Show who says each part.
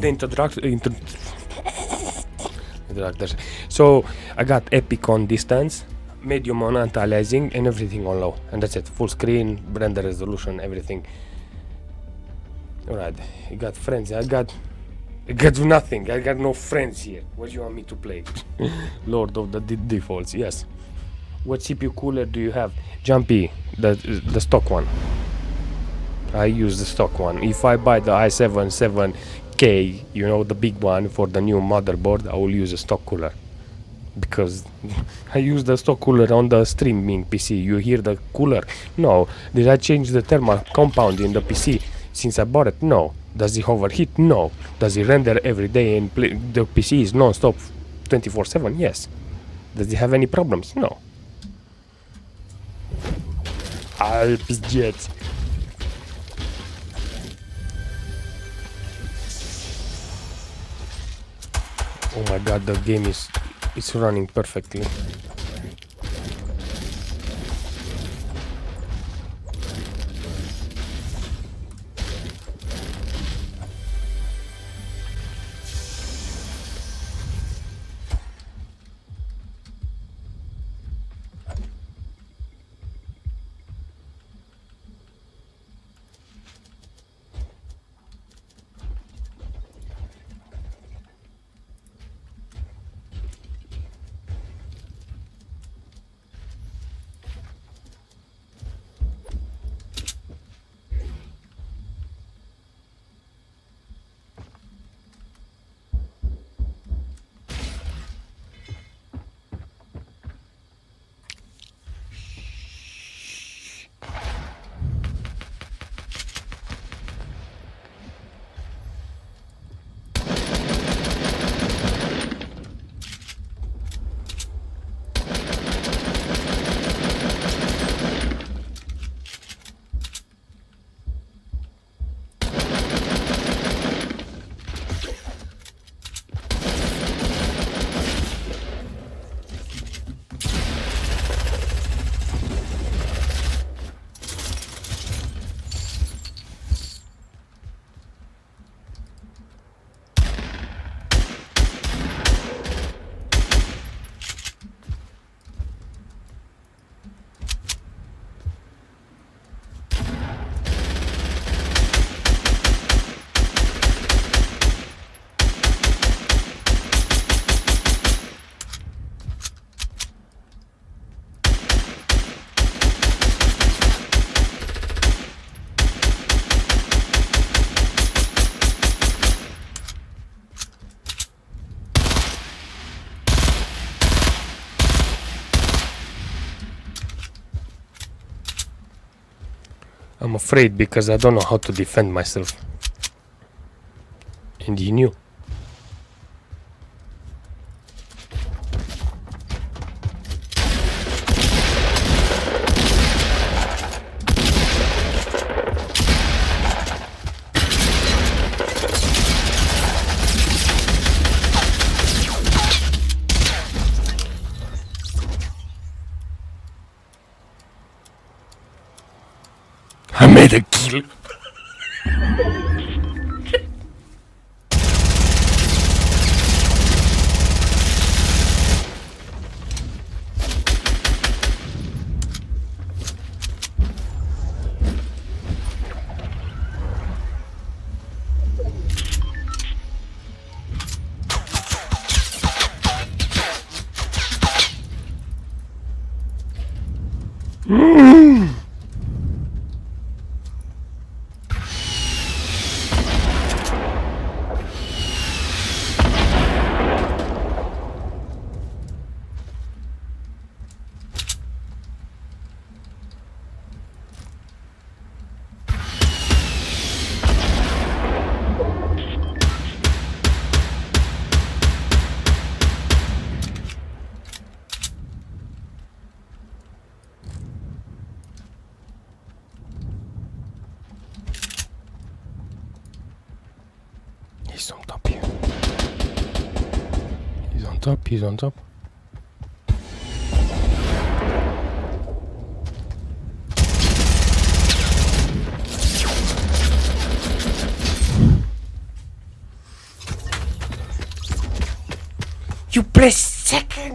Speaker 1: the introduction. So I got epic on distance, medium on anti-aliasing, and everything on low, and that's it. Full screen, render resolution, everything. Alright, I got friends. I got nothing. I got no friends here. What do you want me to play? Lord of the defaults. Yes. What CPU cooler do you have? Jumpy, the stock one. I use the stock one. If I buy the i7 7K, you know, the big one for the new motherboard, I will use a stock cooler. Because I use the stock cooler on the streaming PC. You hear the cooler? No. Did I change the thermal compound in the PC since I bought it? No. Does it overheat? No. Does it render every day and the PC is non-stop 24/7? Yes. Does it have any problems? No. Alpsjet. Oh my god, the game is running perfectly. I'm afraid because I don't know how to defend myself. And he knew. I made a kill. He's on top here. He's on top, he's on top. You press second.